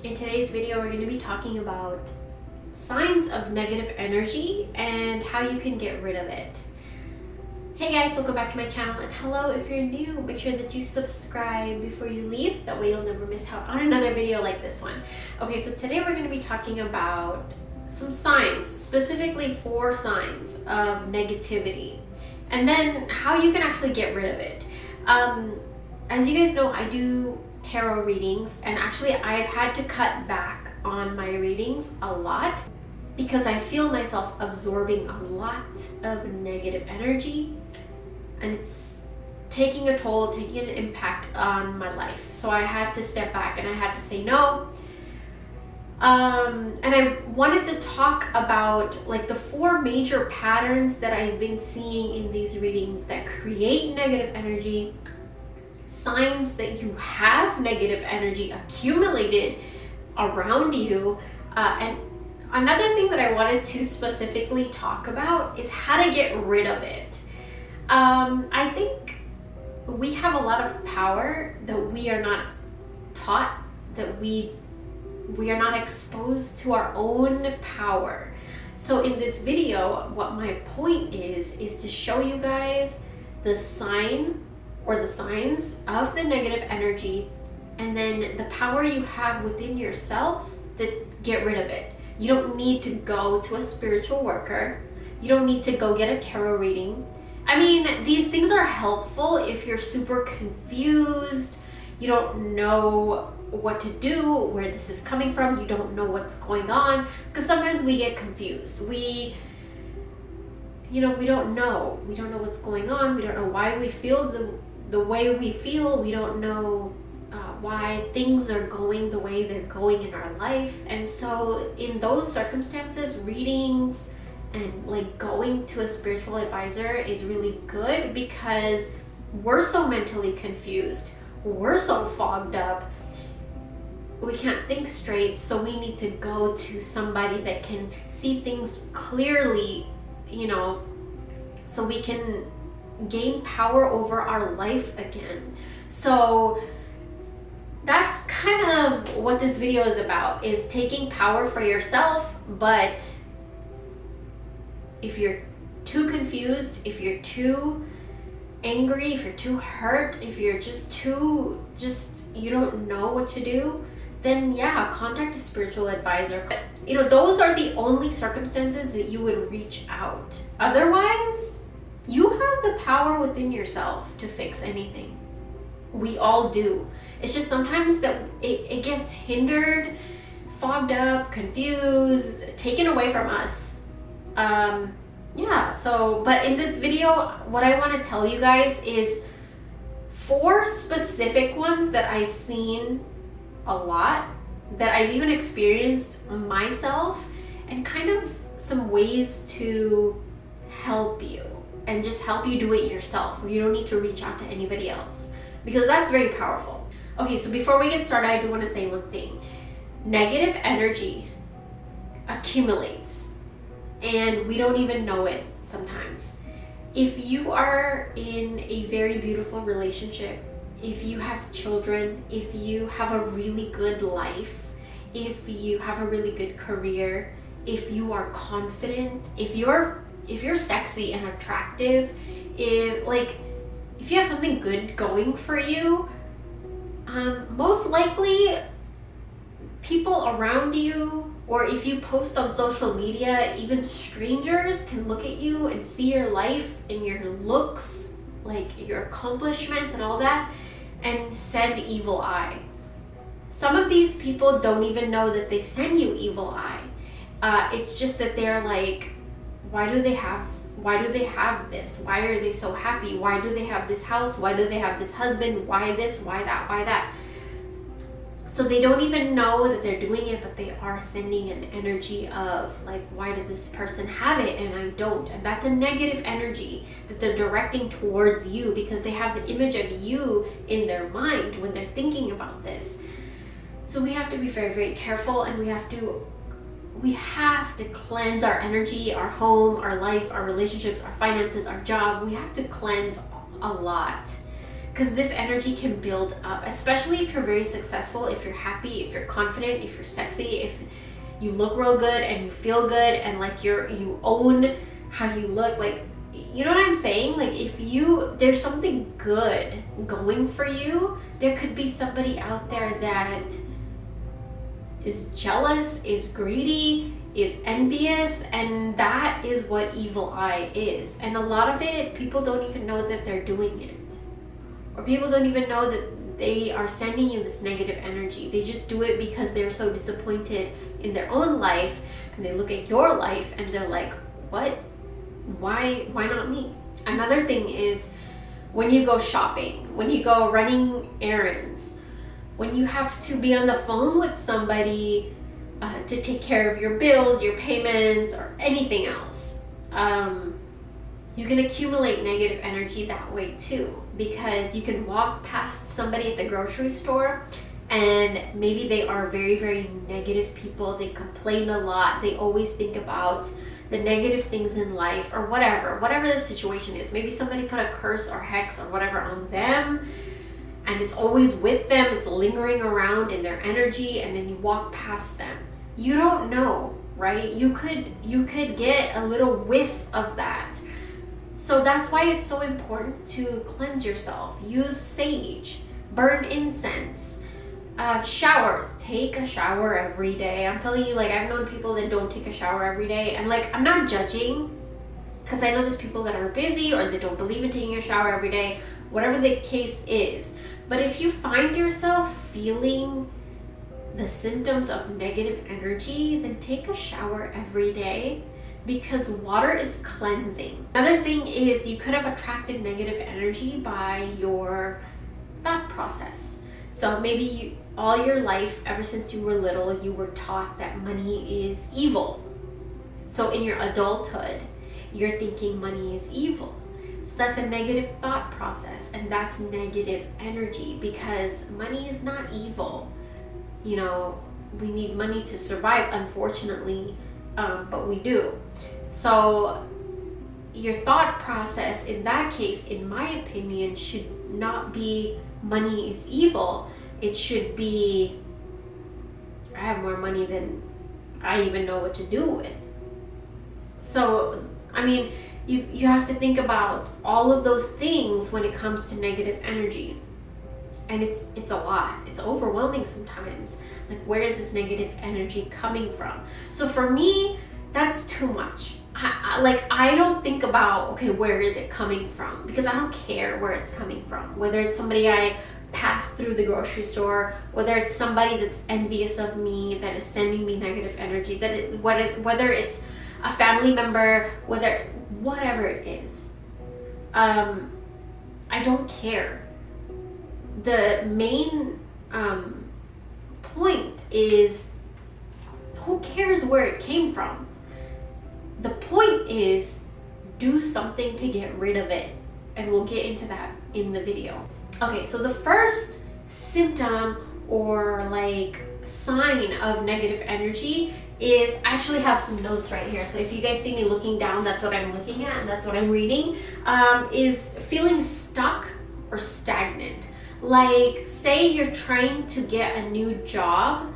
In today's video, we're going to be talking about signs of negative energy and how you can get rid of it. Hey guys, welcome back to my channel, and hello if you're new, make sure that you subscribe before you leave, that way you'll never miss out on another video like this one. Okay, so today we're going to be talking about some signs, specifically 4 signs of negativity, and then how you can actually get rid of it. As you guys know, I do tarot readings, and actually I've had to cut back on my readings a lot because I feel myself absorbing a lot of negative energy, and it's taking a toll, taking an impact on my life. So I had to step back and I had to say no. And I wanted to talk about like the 4 major patterns that I've been seeing in these readings that create negative energy, signs that you have negative energy accumulated around you, and another thing that I wanted to specifically talk about is how to get rid of it. I think we have a lot of power that we are not taught, that we are not exposed to our own power. So in this video, what my point is to show you guys the sign or the signs of the negative energy, and then the power you have within yourself to get rid of it. You don't need to go to a spiritual worker. You don't need to go get a tarot reading. I mean, these things are helpful if you're super confused, you don't know what to do, where this is coming from, you don't know what's going on, because sometimes we get confused. We don't know what's going on. We don't know why we feel the way we feel. We don't know why things are going the way they're going in our life. And so in those circumstances, readings and like going to a spiritual advisor is really good, because we're so mentally confused, we're so fogged up, we can't think straight. So we need to go to somebody that can see things clearly, so we can gain power over our life again. So that's kind of what this video is about, is taking power for yourself. But if you're too confused, if you're too angry, if you're too hurt, if you're you don't know what to do, then yeah, contact a spiritual advisor. But those are the only circumstances that you would reach out. Otherwise, you have the power within yourself to fix anything. We all do. It's just sometimes that it gets hindered, fogged up, confused, taken away from us. But in this video, what I want to tell you guys is 4 specific ones that I've seen a lot, that I've even experienced myself, and kind of some ways to help you, and just help you do it yourself. You don't need to reach out to anybody else, because that's very powerful. Okay, so before we get started, I do want to say one thing. Negative energy accumulates, and we don't even know it sometimes. If you are in a very beautiful relationship, if you have children, if you have a really good life, if you have a really good career, if you are confident, if you're sexy and attractive, if you have something good going for you, most likely people around you, or if you post on social media, even strangers can look at you and see your life and your looks, like your accomplishments and all that, and send evil eye. Some of these people don't even know that they send you evil eye. It's just that they're like, why do they have this? Why are they so happy? Why do they have this house? Why do they have this husband? Why this? Why that? Why that? So they don't even know that they're doing it, but they are sending an energy of like, why did this person have it and I don't? And that's a negative energy that they're directing towards you, because they have the image of you in their mind when they're thinking about this. So we have to be very, very careful, and we have to cleanse our energy, our home, our life, our relationships, our finances, our job. We have to cleanse a lot, because this energy can build up, especially if you're very successful, if you're happy, if you're confident, if you're sexy, if you look real good and you feel good, and like you own how you look, like, you know what I'm saying? Like, if there's something good going for you, there could be somebody out there that is jealous, is greedy, is envious, and that is what evil eye is. And a lot of it, people don't even know that they're doing it, or people don't even know that they are sending you this negative energy. They just do it because they're so disappointed in their own life, and they look at your life and they're like, what? Why not me? Another thing is when you go shopping, when you go running errands, when you have to be on the phone with somebody to take care of your bills, your payments, or anything else, you can accumulate negative energy that way too, because you can walk past somebody at the grocery store and maybe they are very, very negative people. They complain a lot. They always think about the negative things in life, or whatever their situation is. Maybe somebody put a curse or hex or whatever on them, and it's always with them. It's lingering around in their energy, and then you walk past them. You don't know, right? You could get a little whiff of that. So that's why it's so important to cleanse yourself. Use sage, burn incense, showers. Take a shower every day. I'm telling you, like, I've known people that don't take a shower every day, and like, I'm not judging, because I know there's people that are busy or they don't believe in taking a shower every day, whatever the case is. But if you find yourself feeling the symptoms of negative energy, then take a shower every day, because water is cleansing. Another thing is, you could have attracted negative energy by your thought process. So maybe all your life, ever since you were little, you were taught that money is evil. So in your adulthood, you're thinking money is evil. So that's a negative thought process, and that's negative energy, because money is not evil. You know, we need money to survive, unfortunately, but we do. So your thought process in that case, in my opinion, should not be money is evil. It should be, I have more money than I even know what to do with. So, I mean, you have to think about all of those things when it comes to negative energy. And it's a lot. It's overwhelming sometimes. Like, where is this negative energy coming from? So for me, that's too much. I don't think about, okay, where is it coming from? Because I don't care where it's coming from. Whether it's somebody I passed through the grocery store, whether it's somebody that's envious of me, that is sending me negative energy, whether it's a family member, whatever it is. I don't care. The main point is, who cares where it came from? The point is, do something to get rid of it, and we'll get into that in the video. Okay, so the first symptom or like sign of negative energy is, I actually have some notes right here. So if you guys see me looking down, that's what I'm looking at and that's what I'm reading, is feeling stuck or stagnant. Like, say you're trying to get a new job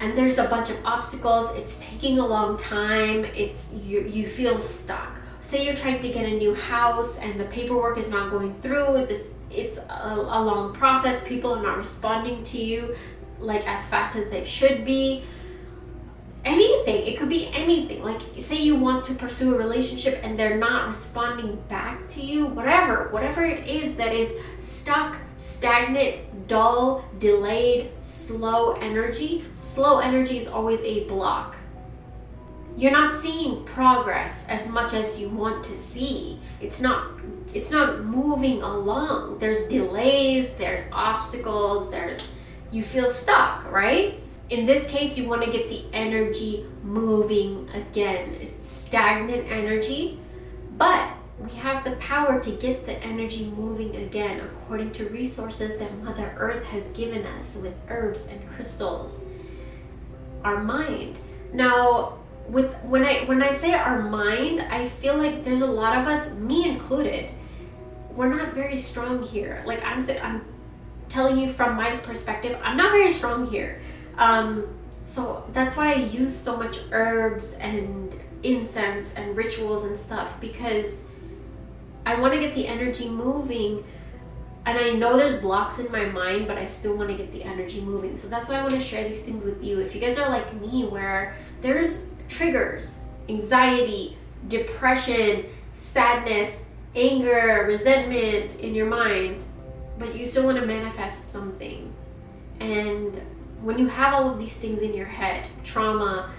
and there's a bunch of obstacles, it's taking a long time, you feel stuck. Say you're trying to get a new house and the paperwork is not going through, it's a long process, people are not responding to you like as fast as they should be. Anything, it could be anything. Like, say you want to pursue a relationship and they're not responding back to you, whatever it is that is stuck, stagnant, dull, delayed, slow energy. Slow energy is always a block. You're not seeing progress as much as you want to see. It's not moving along. There's delays, there's obstacles, you feel stuck, right? In this case, you want to get the energy moving again. It's stagnant energy, but we have the power to get the energy moving again according to resources that Mother Earth has given us with herbs and crystals. Our mind. Now, when I say our mind, I feel like there's a lot of us, me included, we're not very strong here. Like I'm telling you from my perspective, I'm not very strong here. So that's why I use so much herbs and incense and rituals and stuff, because I want to get the energy moving. And I know there's blocks in my mind, but I still want to get the energy moving. So that's why I want to share these things with you. If you guys are like me, where there's triggers, anxiety, depression, sadness, anger, resentment in your mind, but you still want to manifest something. And when you have all of these things in your head, trauma,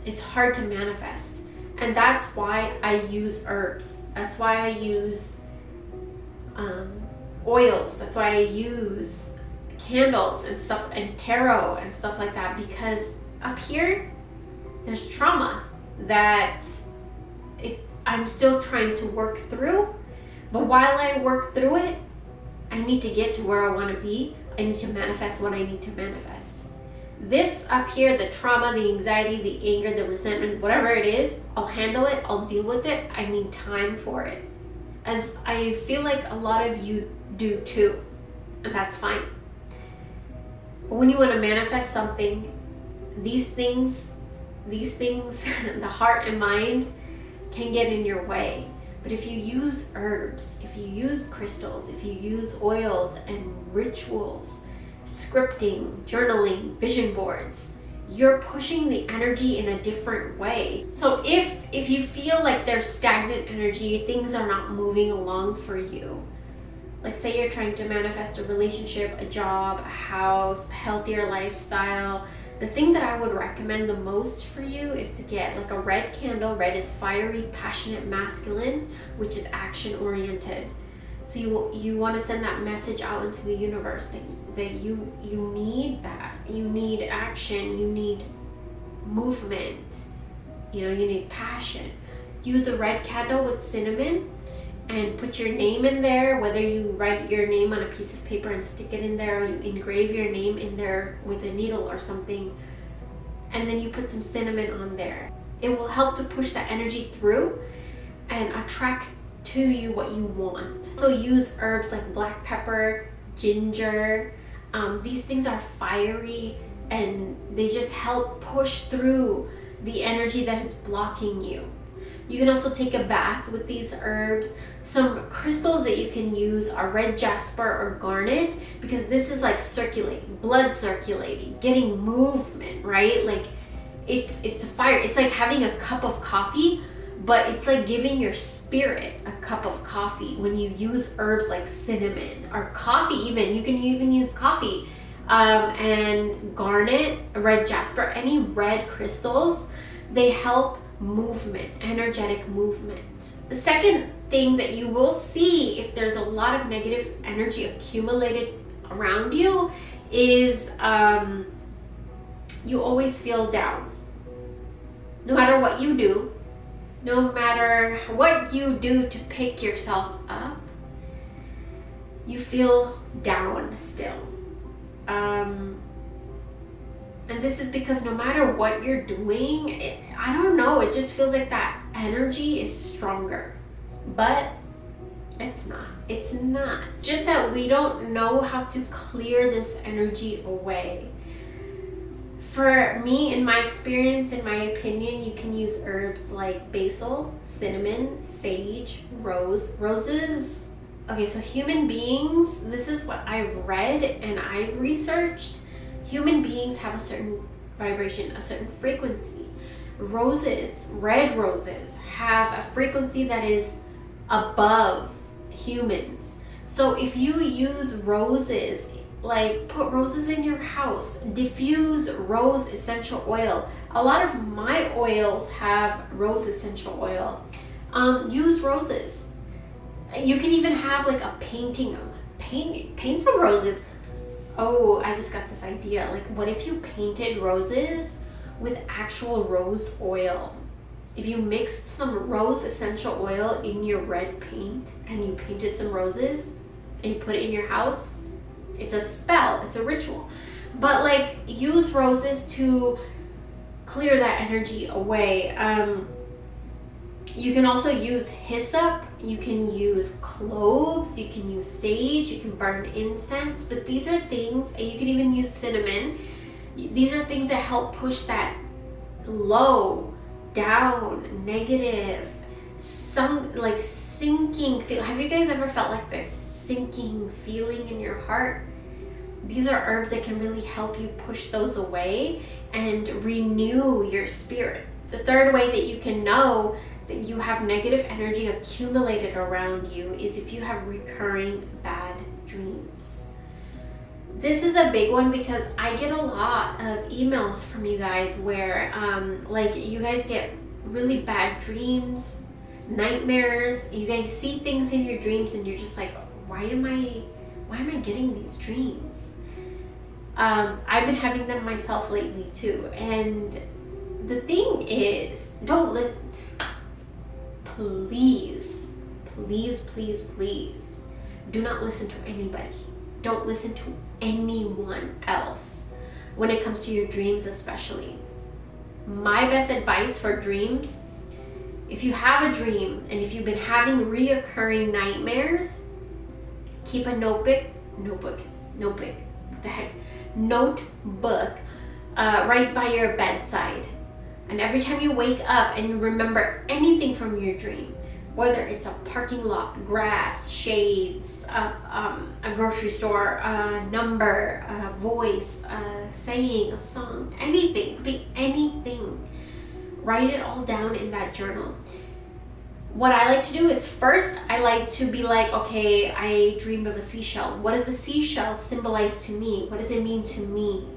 it's hard to manifest. And that's why I use herbs. That's why I use oils. That's why I use candles and stuff, and tarot and stuff like that, because up here there's trauma that I'm still trying to work through. But while I work through it, I need to get to where I want to be. I need to manifest what I need to manifest. This up here, the trauma, the anxiety, the anger, the resentment, whatever it is, I'll handle it, I'll deal with it. I need time for it, as I feel like a lot of you do too, and that's fine. But when you want to manifest something, these things, the heart and mind can get in your way. But if you use herbs, if you use crystals, if you use oils and rituals, scripting, journaling, vision boards, you're pushing the energy in a different way. So if you feel like there's stagnant energy, things are not moving along for you, like say you're trying to manifest a relationship, a job, a house, a healthier lifestyle, the thing that I would recommend the most for you is to get like a red candle. Red is fiery, passionate, masculine, which is action oriented. So you want to send that message out into the universe that you need that. You need action, you need movement, you need passion. Use a red candle with cinnamon and put your name in there, whether you write your name on a piece of paper and stick it in there, or you engrave your name in there with a needle or something, and then you put some cinnamon on there. It will help to push that energy through and attract to you what you want. So use herbs like black pepper, ginger. These things are fiery and they just help push through the energy that is blocking you. You can also take a bath with these herbs. Some crystals that you can use are red jasper or garnet, because this is like circulating, blood circulating, getting movement, right? Like it's a fire. It's like having a cup of coffee, but it's like giving your spirit a cup of coffee when you use herbs like cinnamon or coffee. Even you can even use coffee and garnet, red jasper, any red crystals. They help movement, energetic movement. The second thing that you will see if there's a lot of negative energy accumulated around you is you always feel down. No matter what you do, no matter what you do to pick yourself up, you feel down still. And this is because no matter what you're doing, I don't know, it just feels like that energy is stronger. But it's not. It's not. Just that we don't know how to clear this energy away. For me, in my experience, in my opinion, you can use herbs like basil, cinnamon, sage, roses. Okay, so human beings, this is what I've read and I've researched. Human beings have a certain vibration, a certain frequency. Roses, red roses, have a frequency that is above humans. So if you use roses, like put roses in your house, diffuse rose essential oil. A lot of my oils have rose essential oil. Use roses. You can even have like a painting, paint some roses. Oh, I just got this idea. Like, what if you painted roses with actual rose oil? If you mixed some rose essential oil in your red paint and you painted some roses and you put it in your house, it's a spell, it's a ritual. But like, use roses to clear that energy away. You can also use hyssop, you can use cloves, you can use sage, you can burn incense, but these are things, and you can even use cinnamon. These are things that help push that low, down, negative, some like sinking feel. Have you guys ever felt like this sinking feeling in your heart? These are herbs that can really help you push those away and renew your spirit. The third way that you can know that you have negative energy accumulated around you is if you have recurring bad dreams. This is a big one because I get a lot of emails from you guys where like you guys get really bad dreams, nightmares. You guys see things in your dreams and you're just like, why am I getting these dreams? I've been having them myself lately too. And the thing is, don't listen. Please, please, please, please, do not listen to anybody. Don't listen to anyone else when it comes to your dreams, especially. My best advice for dreams, if you have a dream and if you've been having reoccurring nightmares, keep a notebook, what the heck, notebook right by your bedside. And every time you wake up and you remember anything from your dream, whether it's a parking lot, grass, shades, a grocery store, a number, a voice, a saying, a song, anything, it could be anything. Write it all down in that journal. What I like to do is first, I like to be like, okay, I dreamed of a seashell. What does a seashell symbolize to me? What does it mean to me?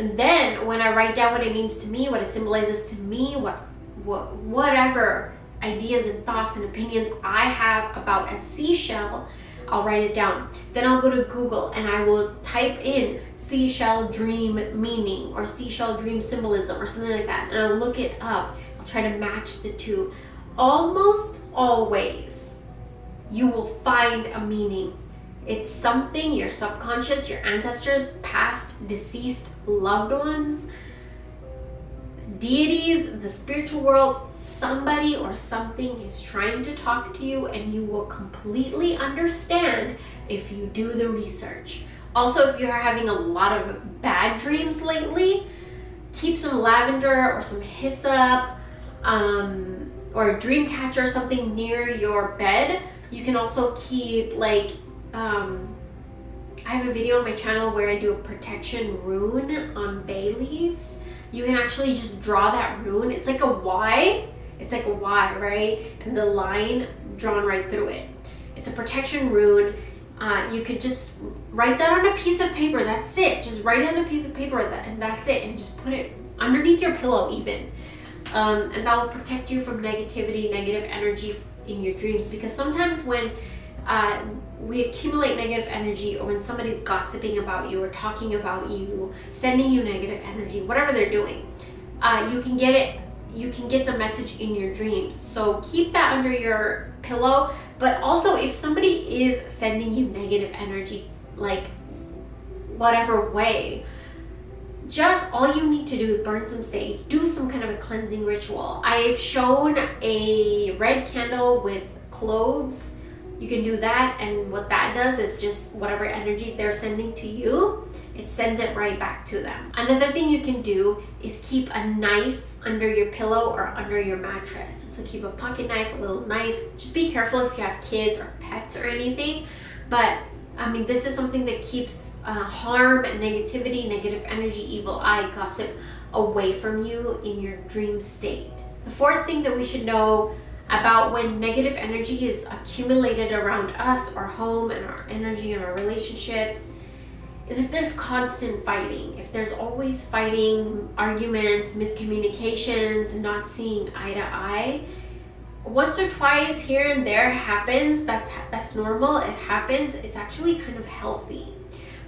And then when I write down what it means to me, what it symbolizes to me, whatever ideas and thoughts and opinions I have about a seashell, I'll write it down. Then I'll go to Google and I will type in seashell dream meaning or seashell dream symbolism or something like that. And I'll look it up. I'll try to match the two. Almost always, you will find a meaning. It's something your subconscious, your ancestors, past, deceased, loved ones, deities, the spiritual world, somebody or something is trying to talk to you, and you will completely understand if you do the research. Also, if you are having a lot of bad dreams lately, keep some lavender or some hyssop or a dream catcher or something near your bed. You can also keep like I have a video on my channel where I do a protection rune on bay leaves. You can actually just draw that rune. It's like a Y. It's like a Y, right? And the line drawn right through it. It's a protection rune. You could just write that on a piece of paper. That's it. Just write it on a piece of paper and that's it. And just put it underneath your pillow even. And that will protect you from negativity, negative energy in your dreams. Because sometimes when we accumulate negative energy, or when somebody's gossiping about you or talking about you, sending you negative energy, whatever they're doing, you can get the message in your dreams. So keep that under your pillow. But also, if somebody is sending you negative energy, like whatever way, just all you need to do is burn some sage, do some kind of a cleansing ritual. I've shown a red candle with cloves. You can do that, and what that does is just whatever energy they're sending to you, it sends it right back to them. Another thing you can do is keep a knife under your pillow or under your mattress. So keep a pocket knife, a little knife. Just be careful if you have kids or pets or anything. But I mean, this is something that keeps harm, negativity, negative energy, evil eye, gossip away from you in your dream state. The fourth thing that we should know about when negative energy is accumulated around us, our home, and our energy and our relationships is if there's constant fighting, if there's always fighting, arguments, miscommunications, not seeing eye to eye. Once or twice here and there happens, that's normal, it happens, it's actually kind of healthy.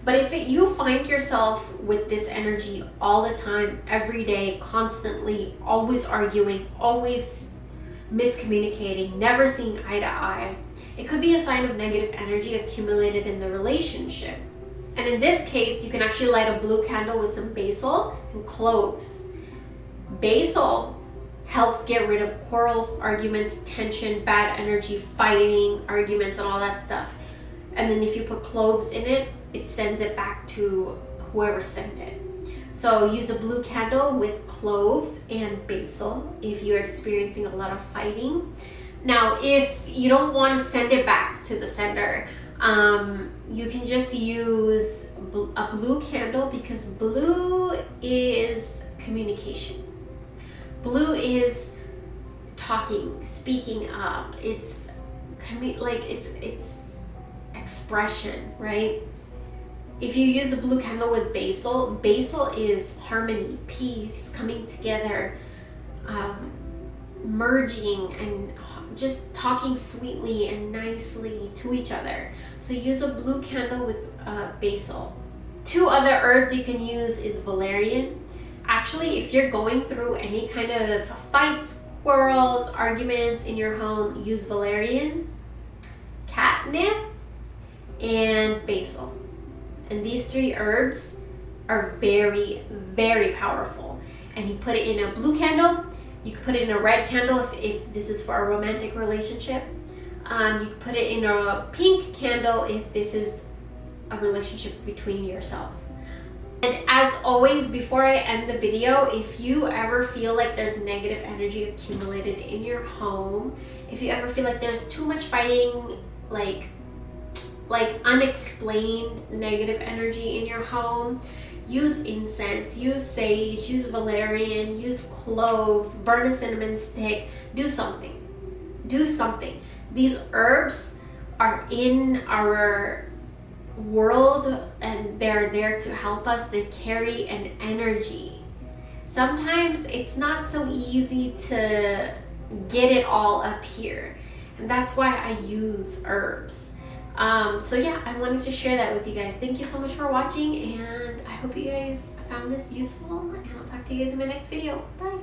But if you find yourself with this energy all the time, every day, constantly, always arguing, always miscommunicating, never seeing eye to eye, it could be a sign of negative energy accumulated in the relationship. And in this case, you can actually light a blue candle with some basil and cloves. Basil helps get rid of quarrels, arguments, tension, bad energy, fighting, arguments, and all that stuff. And then if you put cloves in it, it sends it back to whoever sent it. So use a blue candle with cloves and basil if you're experiencing a lot of fighting. Now, if you don't want to send it back to the sender, you can just use a blue candle, because blue is communication. Blue is talking, speaking up. It's it's expression, right? If you use a blue candle with basil, basil is harmony, peace, coming together, merging, and just talking sweetly and nicely to each other. So use a blue candle with basil. 2 other herbs you can use is valerian. Actually, if you're going through any kind of fights, quarrels, arguments in your home, use valerian, catnip, and basil. And these 3 herbs are very, very powerful. And you put it in a blue candle. You can put it in a red candle if this is for a romantic relationship. You can put it in a pink candle if this is a relationship between yourself. And as always, before I end the video, if you ever feel like there's negative energy accumulated in your home, if you ever feel like there's too much fighting, like unexplained negative energy in your home, use incense, use sage, use valerian, use cloves, burn a cinnamon stick, do something. Do something. These herbs are in our world and they're there to help us. They carry an energy. Sometimes it's not so easy to get it all up here, and that's why I use herbs. So yeah, I wanted to share that with you guys. Thank you so much for watching, and I hope you guys found this useful, and I'll talk to you guys in my next video. Bye.